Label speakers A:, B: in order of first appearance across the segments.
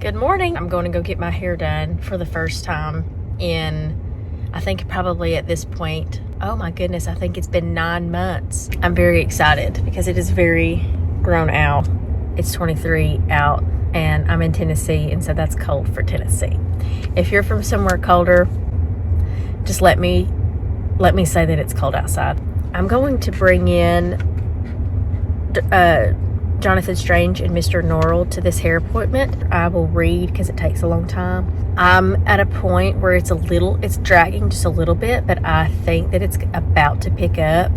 A: Good morning. I'm going to go get my hair done for the first time in, I think probably at this point, oh my goodness, I think it's been 9 months. I'm very excited because it is very grown out. It's 23 out and I'm in Tennessee, and so that's cold for Tennessee. If you're from somewhere colder, just let me say that it's cold outside. I'm going to bring in Jonathan Strange and Mr. Norrell to this hair appointment. I will read because it takes a long time. I'm at a point where it's dragging just a little bit, but I think that it's about to pick up,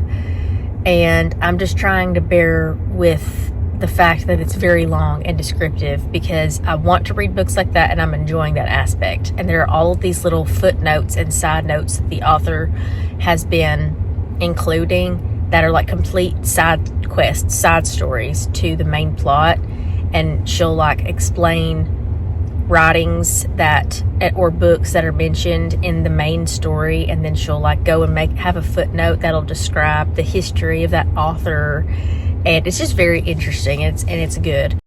A: and I'm just trying to bear with the fact that it's very long and descriptive because I want to read books like that, and I'm enjoying that aspect. And there are all of these little footnotes and side notes that the author has been including that are like complete side quests, side stories to the main plot. And she'll like explain writings or books that are mentioned in the main story, and then she'll like go and have a footnote that'll describe the history of that author. And it's just very interesting, and it's good.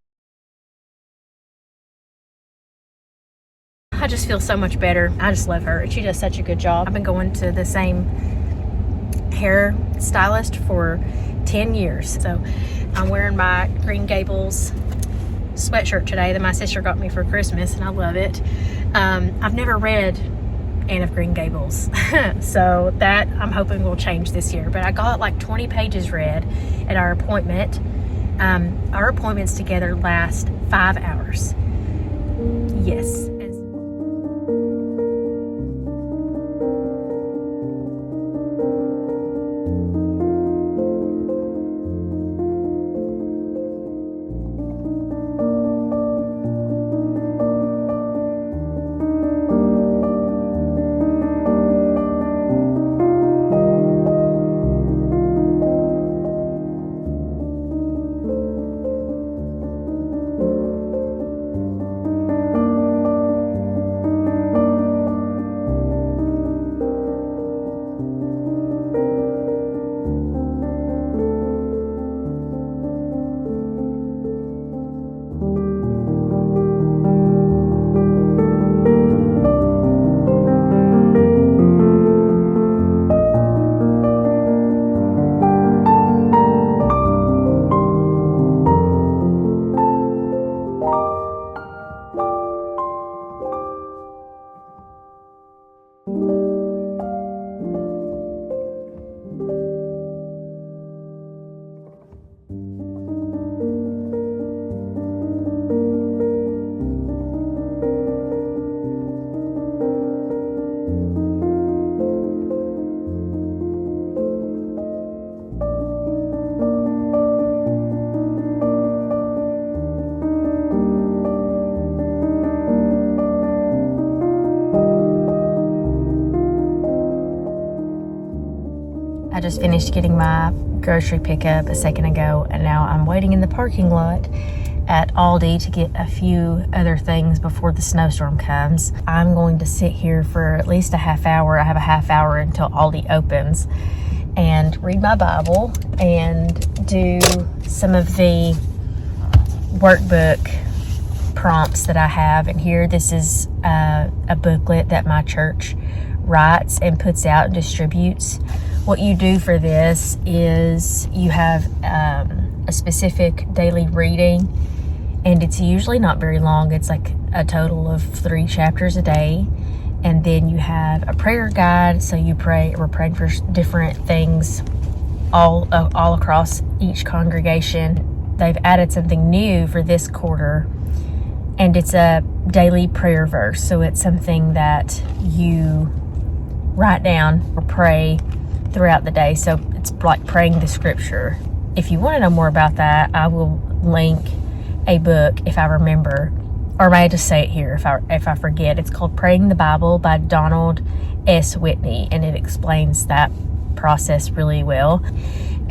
A: I just feel so much better. I just love her. She does such a good job. I've been going to the same hair stylist for 10 years. So I'm wearing my Green Gables sweatshirt today that my sister got me for Christmas, and I love it. I've never read Anne of Green Gables, so that I'm hoping will change this year. But I got like 20 pages read at our appointment. Our appointments together last 5 hours. Yes. I just finished getting my grocery pickup a second ago, and now I'm waiting in the parking lot at Aldi to get a few other things before the snowstorm comes. I'm going to sit here for at least a half hour. I have a half hour until Aldi opens, and read my Bible and do some of the workbook prompts that I have. And here, this is a booklet that my church writes and puts out and distributes. What you do for this is you have a specific daily reading, and it's usually not very long. It's like a total of 3 chapters a day. And then you have a prayer guide. So we're praying for different things all across each congregation. They've added something new for this quarter, and it's a daily prayer verse. So it's something that you write down or pray throughout the day. So it's like praying the scripture. If you want to know more about that, I will link a book if I remember, or may I just say it here if I forget. It's called Praying the Bible by Donald S. Whitney, and it explains that process really well.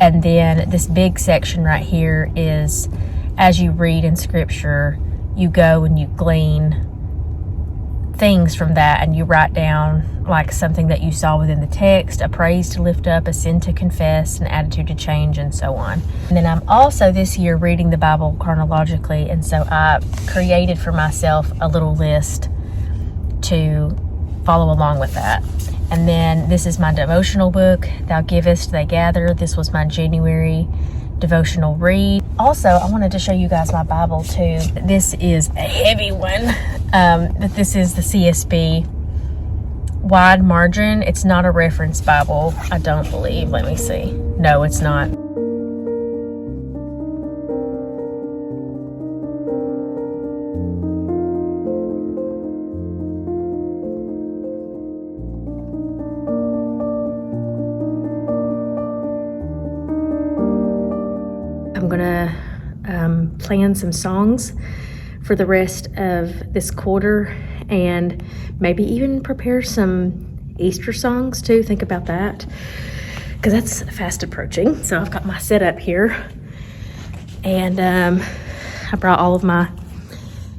A: And then this big section right here is, as you read in scripture, you go and you glean things from that, and you write down like something that you saw within the text, a praise to lift up, a sin to confess, an attitude to change, and so on. And then I'm also this year reading the Bible chronologically, and so I created for myself a little list to follow along with that. And then this is my devotional book, Thou Givest, They Gather. This was my January devotional read. Also, I wanted to show you guys my Bible too. This is a heavy one. This is the CSB wide margin. It's not a reference Bible, I don't believe. Let me see. No, it's not. I'm gonna plan some songs for the rest of this quarter, and maybe even prepare some Easter songs too. Think about that, because that's fast approaching. So I've got my setup here, and I brought all of my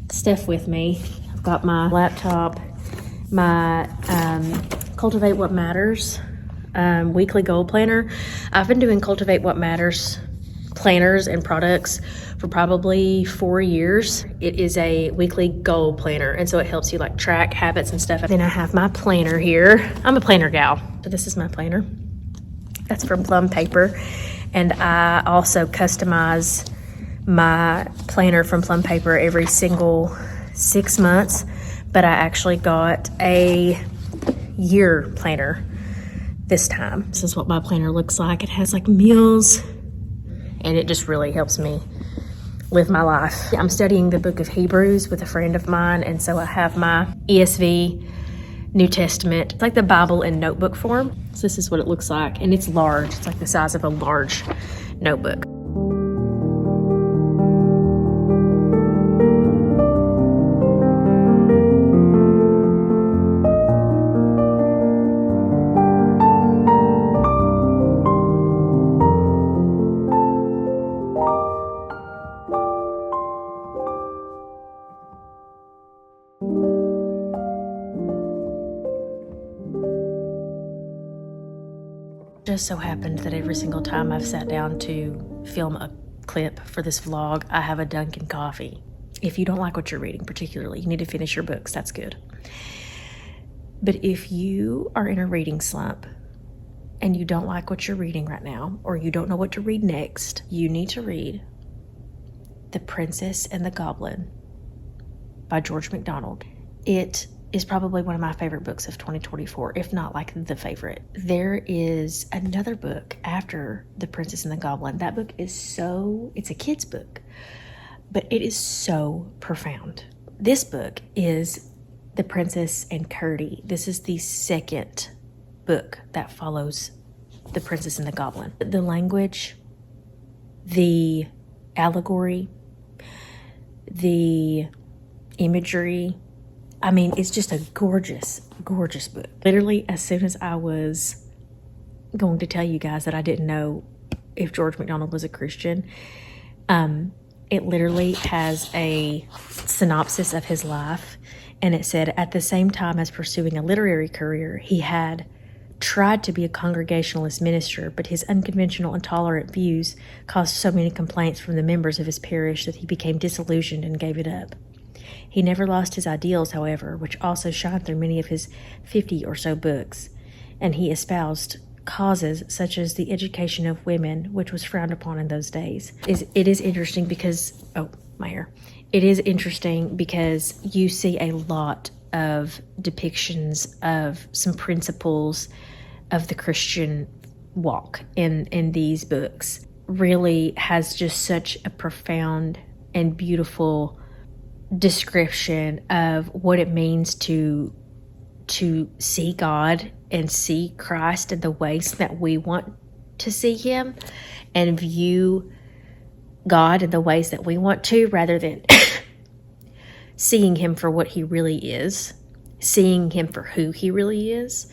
A: stuff with me. I've got my laptop, my Cultivate What Matters weekly goal planner. I've been doing Cultivate What Matters planners and products for probably 4 years. It is a weekly goal planner, and so it helps you like track habits and stuff. And then I have my planner here. I'm a planner gal, so this is my planner. That's from Plum Paper, and I also customize my planner from Plum Paper every single 6 months, but I actually got a year planner this time. This is what my planner looks like. It has like meals, and it just really helps me live my life. I'm studying the book of Hebrews with a friend of mine, and so I have my ESV New Testament. It's like the Bible in notebook form. So this is what it looks like, and it's large. It's like the size of a large notebook. Just so happened that every single time I've sat down to film a clip for this vlog, I have a Dunkin' coffee. If you don't like what you're reading particularly, you need to finish your books. That's good. But if you are in a reading slump and you don't like what you're reading right now, or you don't know what to read next, you need to read The Princess and the Goblin by George MacDonald. It is probably one of my favorite books of 2024, if not like the favorite. There is another book after The Princess and the Goblin. That book is it's a kid's book, but it is so profound. This book is The Princess and Curdie. This is the second book that follows The Princess and the Goblin. The language, the allegory, the imagery, I mean, it's just a gorgeous, gorgeous book. Literally, as soon as I was going to tell you guys that I didn't know if George MacDonald was a Christian, it literally has a synopsis of his life, and it said, at the same time as pursuing a literary career, he had tried to be a Congregationalist minister, but his unconventional, intolerant views caused so many complaints from the members of his parish that he became disillusioned and gave it up. He never lost his ideals, however, which also shine through many of his 50 or so books, and he espoused causes such as the education of women, which was frowned upon in those days. It is interesting because, oh, my hair. It is interesting because you see a lot of depictions of some principles of the Christian walk in these books. Really has just such a profound and beautiful description of what it means to see God and see Christ in the ways that we want to see him, and view God in the ways that we want to, rather than seeing him for what he really is, seeing him for who he really is.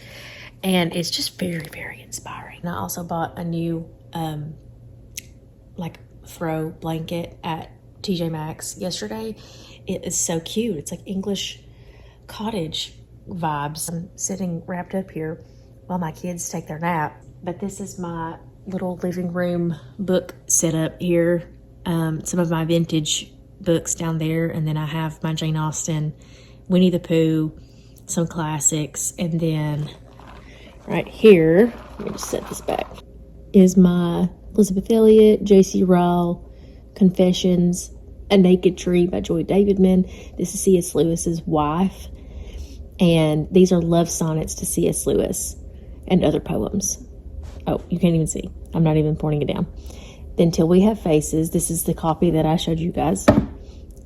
A: And it's just very, very inspiring. And I also bought a new like throw blanket at TJ Maxx yesterday. It is so cute. It's like English cottage vibes. I'm sitting wrapped up here while my kids take their nap. But this is my little living room book setup here. Some of my vintage books down there, and then I have my Jane Austen, Winnie the Pooh, some classics, and then right here, let me just set this back, is my Elizabeth Elliot, J.C. Ryle, Confessions, A Naked Tree by Joy Davidman. This is C.S. Lewis's wife, and these are love sonnets to C.S. Lewis and other poems. Oh, you can't even see. I'm not even pointing it down. Then Till We Have Faces. This is the copy that I showed you guys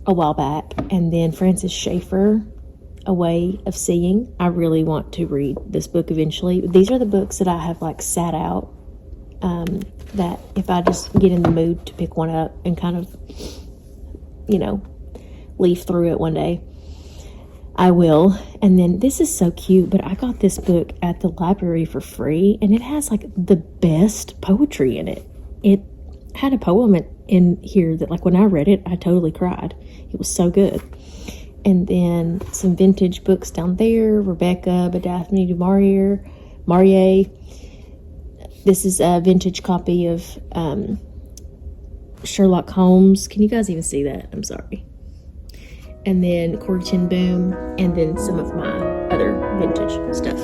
A: a while back. And then Francis Schaeffer, A Way of Seeing. I really want to read this book eventually. These are the books that I have like sat out, that if I just get in the mood to pick one up and kind of, you know, leaf through it one day, I will. And then this is so cute, but I got this book at the library for free, and it has like the best poetry in it. It had a poem in here that, like, when I read it, I totally cried. It was so good. And then some vintage books down there. Rebecca by Daphne du Maurier. This is a vintage copy of Sherlock Holmes. Can you guys even see that? I'm sorry. And then Corrie ten Boom, and then some of my other vintage stuff.